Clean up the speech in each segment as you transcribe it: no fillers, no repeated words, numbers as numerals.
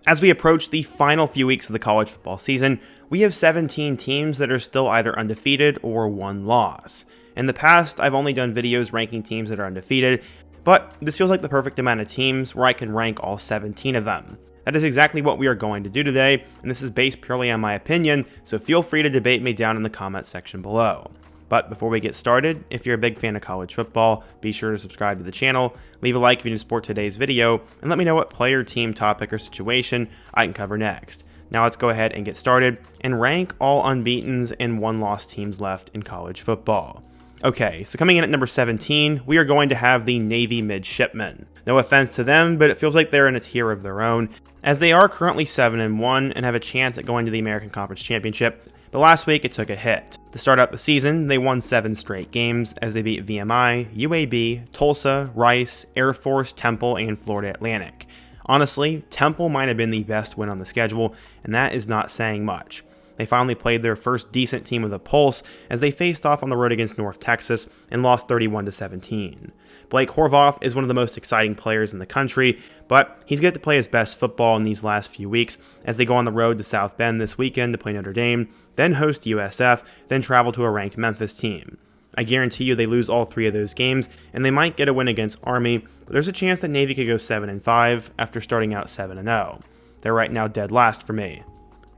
As we approach the final few weeks of the college football season, we have 17 teams that are still either undefeated or one loss. In the past, I've only done videos ranking teams that are undefeated, but this feels like the perfect amount of teams where I can rank all 17 of them. That is exactly what we are going to do today, and this is based purely on my opinion, so feel free to debate me down in the comments section below. But before we get started, if you're a big fan of college football, be sure to subscribe to the channel, leave a like if you support today's video, and let me know what player, team, topic, or situation I can cover next. Now let's go ahead and get started and rank all unbeatens and one-loss teams left in college football. Okay, so coming in at number 17, we are going to have the Navy Midshipmen. No offense to them, but it feels like they're in a tier of their own, as they are currently 7-1 and have a chance at going to the American Conference Championship, but last week it took a hit. To start out the season, they won 7 straight games as they beat VMI, UAB, Tulsa, Rice, Air Force, Temple, and Florida Atlantic. Honestly, Temple might have been the best win on the schedule, and that is not saying much. They finally played their first decent team with a pulse as they faced off on the road against North Texas and lost 31-17. Blake Horvath is one of the most exciting players in the country, but he's got to play his best football in these last few weeks as they go on the road to South Bend this weekend to play Notre Dame, then host USF, then travel to a ranked Memphis team. I guarantee you they lose all 3 of those games, and they might get a win against Army, but there's a chance that Navy could go 7-5 after starting out 7-0. They're right now dead last for me.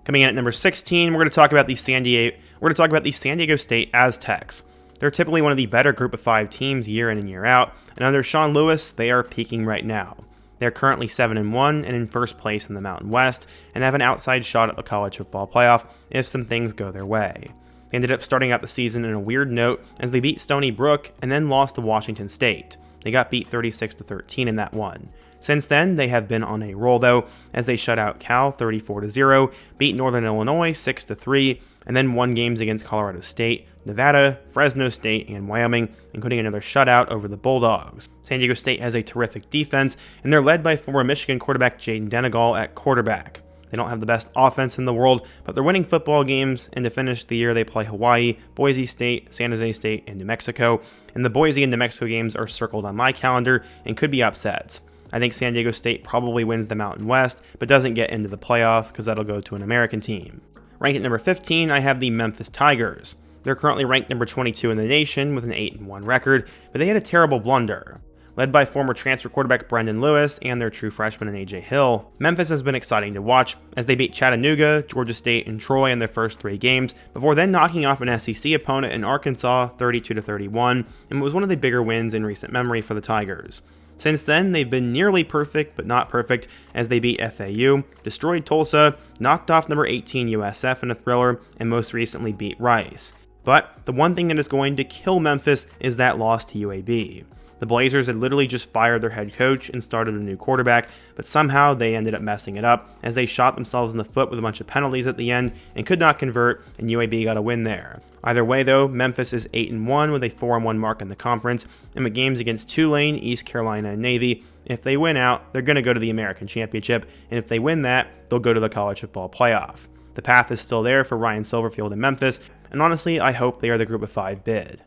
Coming in at number 16, we're going to talk about the San Diego State Aztecs. They're typically one of the better group of 5 teams year in and year out, and under Sean Lewis, they are peaking right now. They're currently 7-1 and in first place in the Mountain West, and have an outside shot at the college football playoff if some things go their way. They ended up starting out the season in a weird note as they beat Stony Brook and then lost to Washington State. They got beat 36-13 in that one. Since then, they have been on a roll though, as they shut out Cal 34-0, beat Northern Illinois 6-3, and then won games against Colorado State, Nevada, Fresno State, and Wyoming, including another shutout over the Bulldogs. San Diego State has a terrific defense, and they're led by former Michigan quarterback Jaden Denegal at quarterback. They don't have the best offense in the world, but they're winning football games, and to finish the year they play Hawaii, Boise State, San Jose State, and New Mexico, and the Boise and New Mexico games are circled on my calendar and could be upsets. I think San Diego State probably wins the Mountain West, but doesn't get into the playoff because that'll go to an American team. Ranked at number 15, I have the Memphis Tigers. They're currently ranked number 22 in the nation with an 8-1 record, but they had a terrible blunder. Led by former transfer quarterback Brendan Lewis and their true freshman in A.J. Hill, Memphis has been exciting to watch as they beat Chattanooga, Georgia State, and Troy in their first 3 games, before then knocking off an SEC opponent in Arkansas 32-31, and was one of the bigger wins in recent memory for the Tigers. Since then, they've been nearly perfect, but not perfect, as they beat FAU, destroyed Tulsa, knocked off number 18 USF in a thriller, and most recently beat Rice. But the one thing that is going to kill Memphis is that loss to UAB. The Blazers had literally just fired their head coach and started a new quarterback, but somehow they ended up messing it up as they shot themselves in the foot with a bunch of penalties at the end and could not convert, and UAB got a win there. Either way though, Memphis is 8-1 with a 4-1 mark in the conference, and with games against Tulane, East Carolina, and Navy, if they win out, they're going to go to the American Championship, and if they win that, they'll go to the college football playoff. The path is still there for Ryan Silverfield and Memphis, and honestly, I hope they are the group of 5 bid.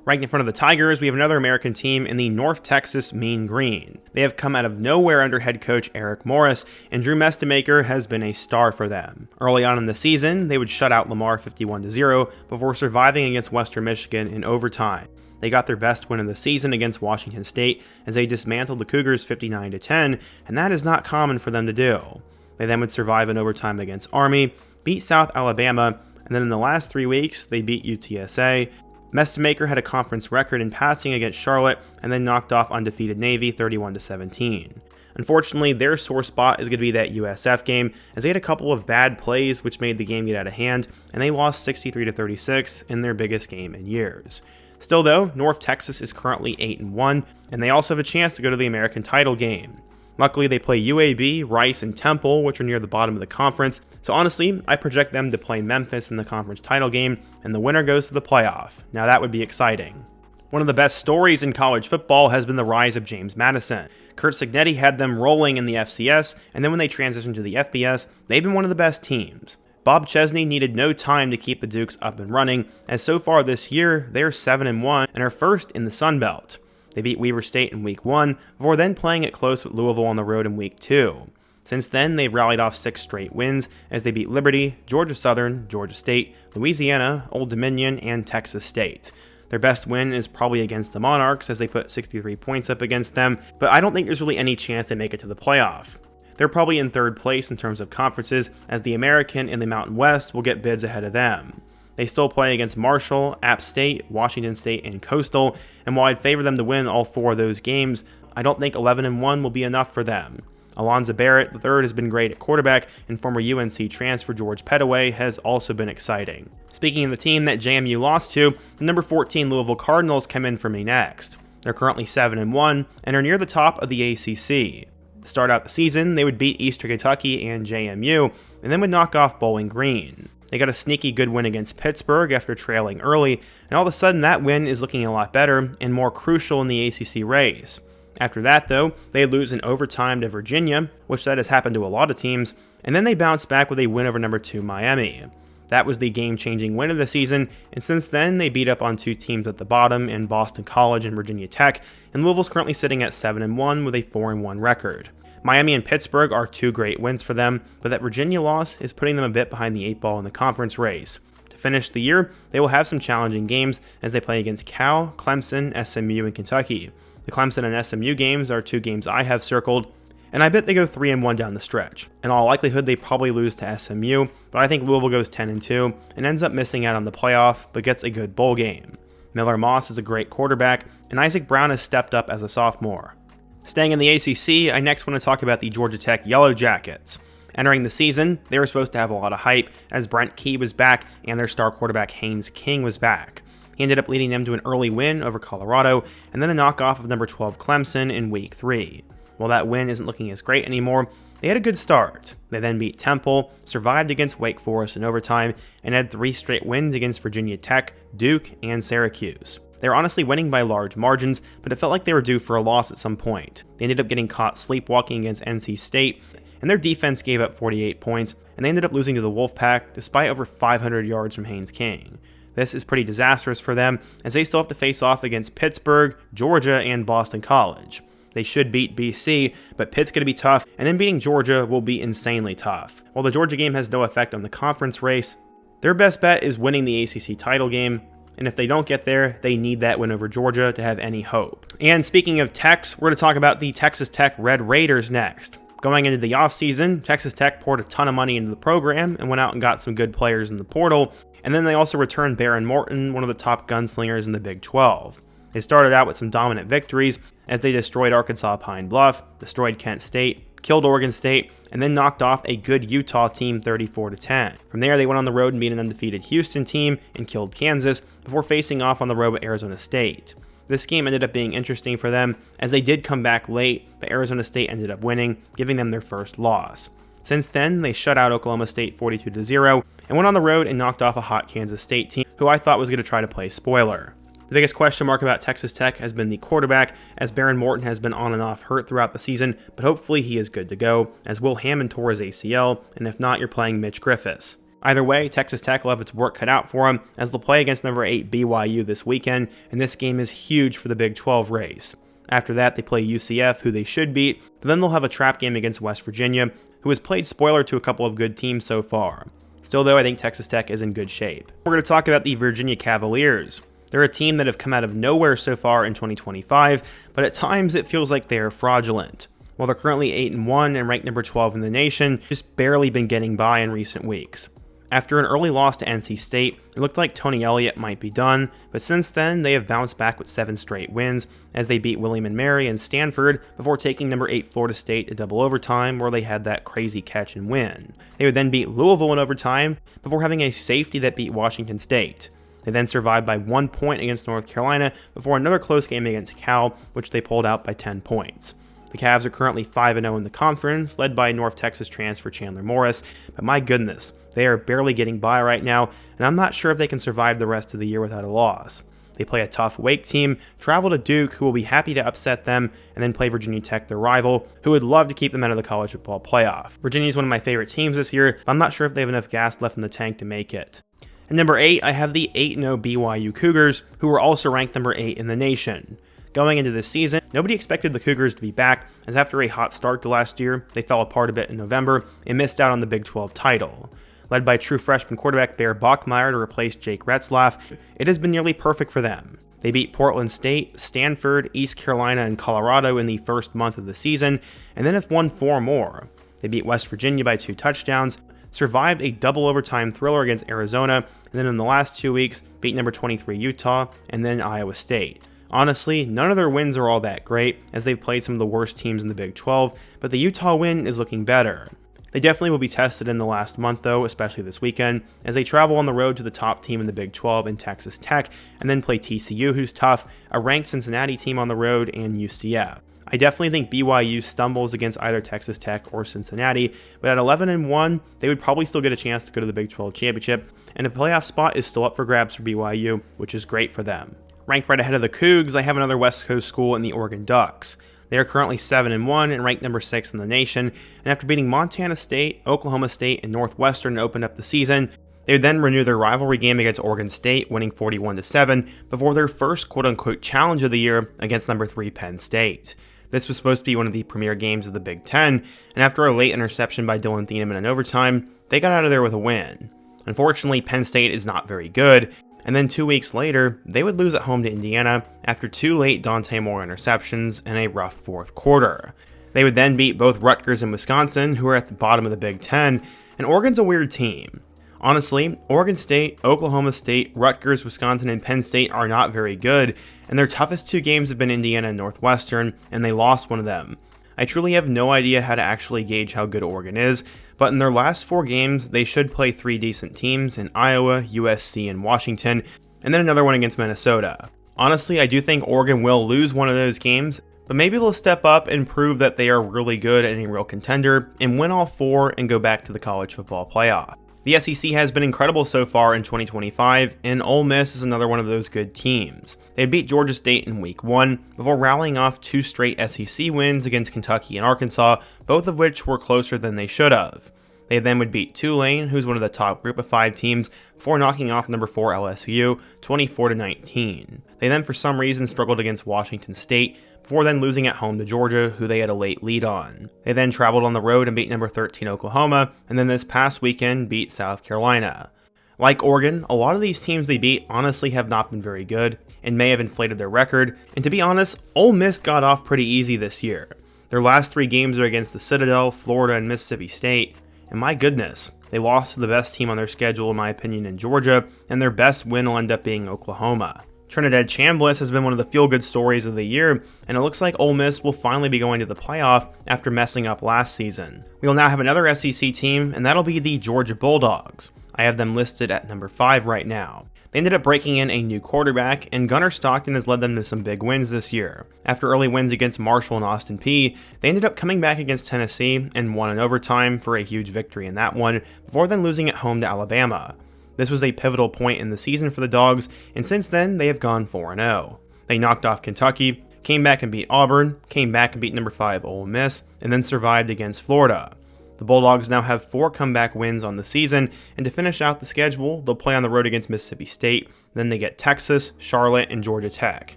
Ranked in front of the Tigers, we have another American team in the North Texas Mean Green. They have come out of nowhere under head coach Eric Morris, and Drew Mestemaker has been a star for them. Early on in the season, they would shut out Lamar 51-0 before surviving against Western Michigan in overtime. They got their best win of the season against Washington State as they dismantled the Cougars 59-10, and that is not common for them to do. They then would survive in overtime against Army, beat South Alabama, and then in the last 3 weeks, they beat UTSA. Mestemaker had a conference record in passing against Charlotte and then knocked off undefeated Navy 31-17. Unfortunately, their sore spot is going to be that USF game as they had a couple of bad plays which made the game get out of hand, and they lost 63-36 in their biggest game in years. Still though, North Texas is currently 8-1, and they also have a chance to go to the American title game. Luckily, they play UAB, Rice, and Temple, which are near the bottom of the conference, so honestly, I project them to play Memphis in the conference title game, and the winner goes to the playoff. Now that would be exciting. One of the best stories in college football has been the rise of James Madison. Curt Cignetti had them rolling in the FCS, and then when they transitioned to the FBS, they've been one of the best teams. Bob Chesney needed no time to keep the Dukes up and running, as so far this year, they're 7-1 and are first in the Sun Belt. They beat Weber State in Week 1, before then playing it close with Louisville on the road in Week 2. Since then, they've rallied off 6 straight wins as they beat Liberty, Georgia Southern, Georgia State, Louisiana, Old Dominion, and Texas State. Their best win is probably against the Monarchs as they put 63 points up against them, but I don't think there's really any chance they make it to the playoff. They're probably in 3rd place in terms of conferences as the American and the Mountain West will get bids ahead of them. They still play against Marshall, App State, Washington State, and Coastal, and while I'd favor them to win all 4 of those games, I don't think 11-1 will be enough for them. Alonzo Barrett III has been great at quarterback, and former UNC transfer George Pettaway has also been exciting. Speaking of the team that JMU lost to, the number 14 Louisville Cardinals come in for me next. They're currently 7-1 and are near the top of the ACC. To start out the season, they would beat Eastern Kentucky and JMU, and then would knock off Bowling Green. They got a sneaky good win against Pittsburgh after trailing early, and all of a sudden that win is looking a lot better and more crucial in the ACC race. After that, though, they lose in overtime to Virginia, which that has happened to a lot of teams, and then they bounce back with a win over number 2 Miami. That was the game-changing win of the season, and since then they beat up on 2 teams at the bottom in Boston College and Virginia Tech, and Louisville's currently sitting at 7-1 with a 4-1 record. Miami and Pittsburgh are 2 great wins for them, but that Virginia loss is putting them a bit behind the 8 ball in the conference race. To finish the year, they will have some challenging games as they play against Cal, Clemson, SMU, and Kentucky. The Clemson and SMU games are 2 games I have circled, and I bet they go 3-1 down the stretch. In all likelihood, they probably lose to SMU, but I think Louisville goes 10-2 and ends up missing out on the playoff, but gets a good bowl game. Miller Moss is a great quarterback, and Isaac Brown has stepped up as a sophomore. Staying in the ACC, I next want to talk about the Georgia Tech Yellow Jackets. Entering the season, they were supposed to have a lot of hype as Brent Key was back and their star quarterback Haynes King was back. He ended up leading them to an early win over Colorado and then a knockoff of number 12 Clemson in Week 3. While that win isn't looking as great anymore, they had a good start. They then beat Temple, survived against Wake Forest in overtime, and had 3 straight wins against Virginia Tech, Duke, and Syracuse. They were honestly winning by large margins, but it felt like they were due for a loss at some point. They ended up getting caught sleepwalking against NC State, and their defense gave up 48 points, and they ended up losing to the Wolfpack despite over 500 yards from Haynes King. This is pretty disastrous for them, as they still have to face off against Pittsburgh, Georgia, and Boston College. They should beat BC, but Pitt's going to be tough, and then beating Georgia will be insanely tough. While the Georgia game has no effect on the conference race, their best bet is winning the ACC title game, and if they don't get there, they need that win over Georgia to have any hope. And speaking of Techs, we're going to talk about the Texas Tech Red Raiders next. Going into the offseason, Texas Tech poured a ton of money into the program and went out and got some good players in the portal, and then they also returned Baron Morton, one of the top gunslingers in the Big 12. They started out with some dominant victories as they destroyed Arkansas Pine Bluff, destroyed Kent State, killed Oregon State, and then knocked off a good Utah team 34-10. From there, they went on the road and beat an undefeated Houston team and killed Kansas before facing off on the road with Arizona State. This game ended up being interesting for them as they did come back late, but Arizona State ended up winning, giving them their first loss. Since then, they shut out Oklahoma State 42-0 and went on the road and knocked off a hot Kansas State team who I thought was going to try to play spoiler. The biggest question mark about Texas Tech has been the quarterback, as Baron Morton has been on and off hurt throughout the season, but hopefully he is good to go, as Will Hammond tore his ACL, and if not, you're playing Mitch Griffiths. Either way, Texas Tech will have its work cut out for them, as they'll play against number 8 BYU this weekend, and this game is huge for the Big 12 race. After that, they play UCF, who they should beat, but then they'll have a trap game against West Virginia, who has played spoiler to a couple of good teams so far. Still though, I think Texas Tech is in good shape. We're going to talk about the Virginia Cavaliers. They're a team that have come out of nowhere so far in 2025, but at times it feels like they are fraudulent. While they're currently 8-1 and ranked number 12 in the nation, just barely been getting by in recent weeks. After an early loss to NC State, it looked like Tony Elliott might be done, but since then they have bounced back with 7 straight wins as they beat William & Mary and Stanford before taking number 8 Florida State to double overtime where they had that crazy catch and win. They would then beat Louisville in overtime before having a safety that beat Washington State. They then survived by 1 point against North Carolina before another close game against Cal, which they pulled out by 10 points. The Cavs are currently 5-0 in the conference, led by North Texas transfer Chandler Morris, but my goodness, they are barely getting by right now, and I'm not sure if they can survive the rest of the year without a loss. They play a tough Wake team, travel to Duke, who will be happy to upset them, and then play Virginia Tech, their rival, who would love to keep them out of the college football playoff. Virginia is one of my favorite teams this year, but I'm not sure if they have enough gas left in the tank to make it. At number 8, I have the 8-0 BYU Cougars, who are also ranked number 8 in the nation. Going into this season, nobody expected the Cougars to be back, as after a hot start to last year, they fell apart a bit in November and missed out on the Big 12 title. Led by true freshman quarterback Bear Bachmeier to replace Jake Retzlaff, it has been nearly perfect for them. They beat Portland State, Stanford, East Carolina, and Colorado in the first month of the season, and then have won 4 more. They beat West Virginia by 2 touchdowns, survived a double overtime thriller against Arizona, and then in the last 2 weeks, beat number 23 Utah, and then Iowa State. Honestly, none of their wins are all that great, as they've played some of the worst teams in the Big 12, but the Utah win is looking better. They definitely will be tested in the last month though, especially this weekend, as they travel on the road to the top team in the Big 12 in Texas Tech, and then play TCU, who's tough, a ranked Cincinnati team on the road, and UCF. I definitely think BYU stumbles against either Texas Tech or Cincinnati, but at 11-1, they would probably still get a chance to go to the Big 12 championship, and a playoff spot is still up for grabs for BYU, which is great for them. Ranked right ahead of the Cougs, I have another West Coast school in the Oregon Ducks. They are currently 7-1 and ranked number 6 in the nation, and after beating Montana State, Oklahoma State, and Northwestern to open up the season, they would then renew their rivalry game against Oregon State, winning 41-7, before their first quote-unquote challenge of the year against number 3 Penn State. This was supposed to be one of the premier games of the Big Ten, and after a late interception by Dylan Thieneman in overtime, they got out of there with a win. Unfortunately, Penn State is not very good, and then 2 weeks later, they would lose at home to Indiana after 2 late Dante Moore interceptions in a rough fourth quarter. They would then beat both Rutgers and Wisconsin, who are at the bottom of the Big Ten, and Oregon's a weird team. Honestly, Oregon State, Oklahoma State, Rutgers, Wisconsin, and Penn State are not very good, and their toughest 2 games have been Indiana and Northwestern, and they lost one of them. I truly have no idea how to actually gauge how good Oregon is, but in their last 4 games, they should play 3 decent teams in Iowa, USC, and Washington, and then another one against Minnesota. Honestly, I do think Oregon will lose one of those games, but maybe they'll step up and prove that they are really good and a real contender, and win all 4 and go back to the college football playoff. The SEC has been incredible so far in 2025, and Ole Miss is another one of those good teams. They beat Georgia State in Week 1, before rallying off 2 straight SEC wins against Kentucky and Arkansas, both of which were closer than they should have. They then would beat Tulane, who's one of the top group of 5 teams, before knocking off number 4 LSU, 24-19. They then for some reason struggled against Washington State, before then losing at home to Georgia, who they had a late lead on. They then traveled on the road and beat number 13 Oklahoma, and then this past weekend beat South Carolina. Like Oregon, a lot of these teams they beat honestly have not been very good, and may have inflated their record, and to be honest, Ole Miss got off pretty easy this year. Their last 3 games are against the Citadel, Florida, and Mississippi State, and my goodness, they lost to the best team on their schedule in my opinion in Georgia, and their best win will end up being Oklahoma. Trinidad Chambliss has been one of the feel-good stories of the year, and it looks like Ole Miss will finally be going to the playoff after messing up last season. We will now have another SEC team, and that'll be the Georgia Bulldogs. I have them listed at number 5 right now. They ended up breaking in a new quarterback, and Gunnar Stockton has led them to some big wins this year. After early wins against Marshall and Austin Peay, they ended up coming back against Tennessee and won in overtime for a huge victory in that one, before then losing at home to Alabama. This was a pivotal point in the season for the Dogs, and since then, they have gone 4-0. They knocked off Kentucky, came back and beat Auburn, came back and beat number 5 Ole Miss, and then survived against Florida. The Bulldogs now have 4 comeback wins on the season, and to finish out the schedule, they'll play on the road against Mississippi State, then they get Texas, Charlotte, and Georgia Tech.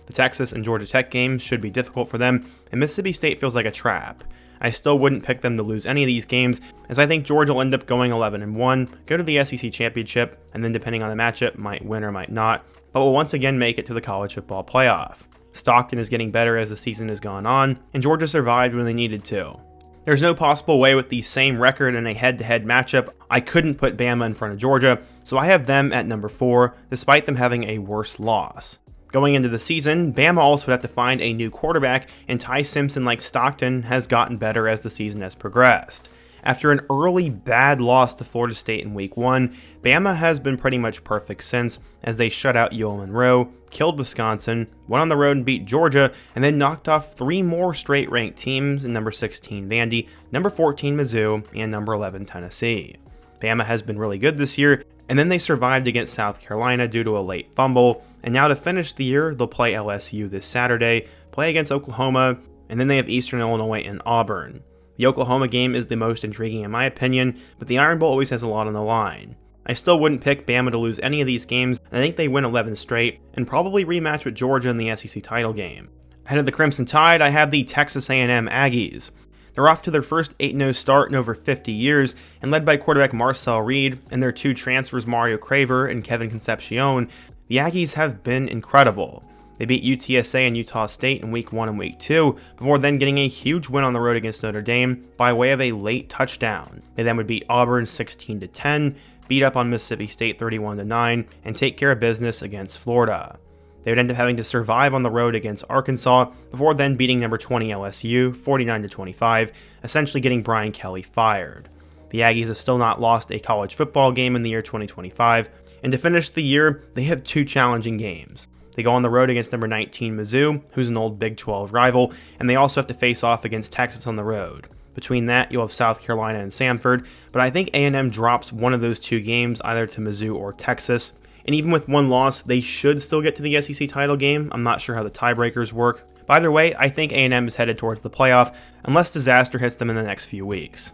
The Texas and Georgia Tech games should be difficult for them, and Mississippi State feels like a trap. I still wouldn't pick them to lose any of these games, as I think Georgia will end up going 11-1, go to the SEC Championship, and then depending on the matchup, might win or might not, but will once again make it to the college football playoff. Stockton is getting better as the season has gone on, and Georgia survived when they needed to. There's no possible way with the same record in a head-to-head matchup I couldn't put Bama in front of Georgia, so I have them at number 4, despite them having a worse loss. Going into the season, Bama also would have to find a new quarterback, and Ty Simpson, like Stockton, has gotten better as the season has progressed. After an early bad loss to Florida State in Week 1, Bama has been pretty much perfect since, as they shut out UL Monroe, killed Wisconsin, went on the road and beat Georgia, and then knocked off 3 more straight ranked teams in number 16 Vandy, number 14 Mizzou, and number 11 Tennessee. Bama has been really good this year, and then they survived against South Carolina due to a late fumble, and now to finish the year, they'll play LSU this Saturday, play against Oklahoma, and then they have Eastern Illinois and Auburn. The Oklahoma game is the most intriguing in my opinion, but the Iron Bowl always has a lot on the line. I still wouldn't pick Bama to lose any of these games, and I think they win 11 straight, and probably rematch with Georgia in the SEC title game. Ahead of the Crimson Tide, I have the Texas A&M Aggies. They're off to their first 8-0 start in over 50 years, and led by quarterback Marcel Reed and their two transfers Mario Craver and Kevin Concepcion, the Aggies have been incredible. They beat UTSA and Utah State in Week 1 and Week 2, before then getting a huge win on the road against Notre Dame by way of a late touchdown. They then would beat Auburn 16-10, beat up on Mississippi State 31-9, and take care of business against Florida. They would end up having to survive on the road against Arkansas, before then beating number 20 LSU 49-25, essentially getting Brian Kelly fired. The Aggies have still not lost a college football game in the year 2025, and to finish the year, they have two challenging games. They go on the road against number 19 Mizzou, who's an old Big 12 rival, and they also have to face off against Texas on the road. Between that, you'll have South Carolina and Samford, but I think A&M drops one of those two games either to Mizzou or Texas. And even with one loss, they should still get to the SEC title game. I'm not sure how the tiebreakers work. But either way, I think A&M is headed towards the playoff, unless disaster hits them in the next few weeks.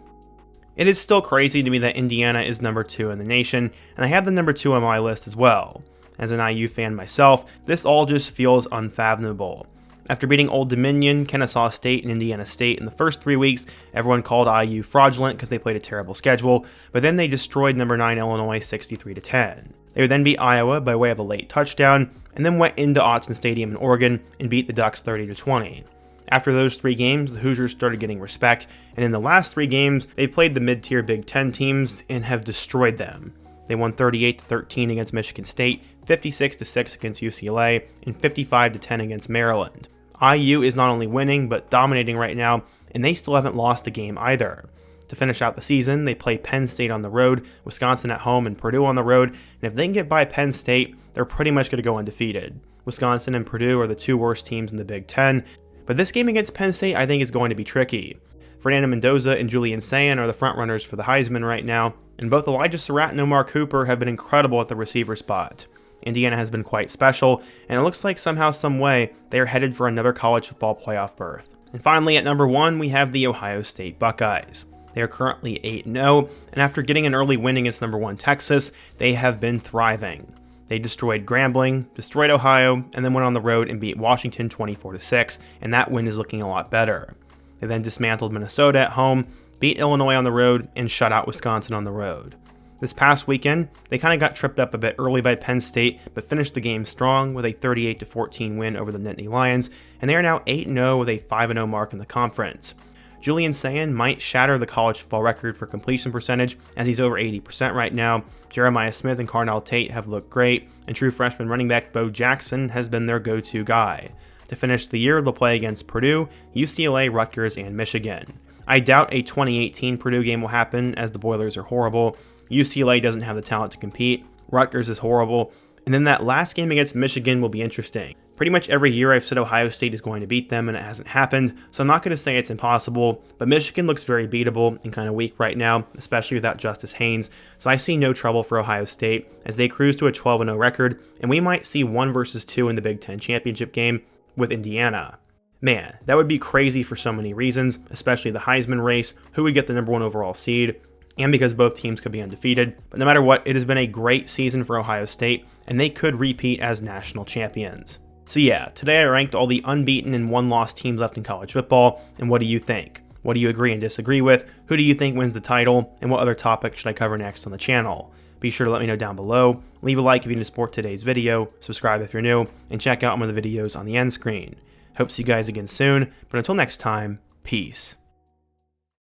It is still crazy to me that Indiana is number 2 in the nation, and I have the number 2 on my list as well. As an IU fan myself, this all just feels unfathomable. After beating Old Dominion, Kennesaw State, and Indiana State in the first 3 weeks, everyone called IU fraudulent because they played a terrible schedule, but then they destroyed number 9 Illinois 63-10. They would then beat Iowa by way of a late touchdown, and then went into Autzen Stadium in Oregon and beat the Ducks 30-20. After those 3 games, the Hoosiers started getting respect, and in the last 3 games, they played the mid-tier Big Ten teams and have destroyed them. They won 38-13 against Michigan State, 56-6 against UCLA, and 55-10 against Maryland. IU is not only winning, but dominating right now, and they still haven't lost a game either. To finish out the season, they play Penn State on the road, Wisconsin at home, and Purdue on the road, and if they can get by Penn State, they're pretty much going to go undefeated. Wisconsin and Purdue are the 2 worst teams in the Big Ten, but this game against Penn State I think is going to be tricky. Fernando Mendoza and Julian Sayin are the frontrunners for the Heisman right now, and both Elijah Surratt and Omar Cooper have been incredible at the receiver spot. Indiana has been quite special, and it looks like somehow, some way, they are headed for another college football playoff berth. And finally, at number 1, we have the Ohio State Buckeyes. They are currently 8-0, and after getting an early win against number 1 Texas, they have been thriving. They destroyed Grambling, destroyed Ohio, and then went on the road and beat Washington 24-6, and that win is looking a lot better. They then dismantled Minnesota at home, beat Illinois on the road, and shut out Wisconsin on the road. This past weekend, they kind of got tripped up a bit early by Penn State, but finished the game strong with a 38-14 win over the Nittany Lions, and they are now 8-0 with a 5-0 mark in the conference. Julian Sayin might shatter the college football record for completion percentage, as he's over 80% right now. Jeremiah Smith and Carnell Tate have looked great, and true freshman running back Bo Jackson has been their go-to guy. To finish the year, they'll play against Purdue, UCLA, Rutgers, and Michigan. I doubt a 2018 Purdue game will happen, as the Boilers are horrible. UCLA doesn't have the talent to compete. Rutgers is horrible. And then that last game against Michigan will be interesting. Pretty much every year I've said Ohio State is going to beat them, and it hasn't happened, so I'm not going to say it's impossible, but Michigan looks very beatable and kind of weak right now, especially without Justice Haynes, so I see no trouble for Ohio State as they cruise to a 12-0 record, and we might see 1 versus 2 in the Big Ten championship game with Indiana. Man, that would be crazy for so many reasons, especially the Heisman race, who would get the number 1 overall seed, and because both teams could be undefeated. But no matter what, it has been a great season for Ohio State, and they could repeat as national champions. So yeah, today I ranked all the unbeaten and 1-loss teams left in college football, and what do you think? What do you agree and disagree with? Who do you think wins the title? And what other topic should I cover next on the channel? Be sure to let me know down below, leave a like if you need to support today's video, subscribe if you're new, and check out one of the videos on the end screen. Hope to see you guys again soon, but until next time, peace.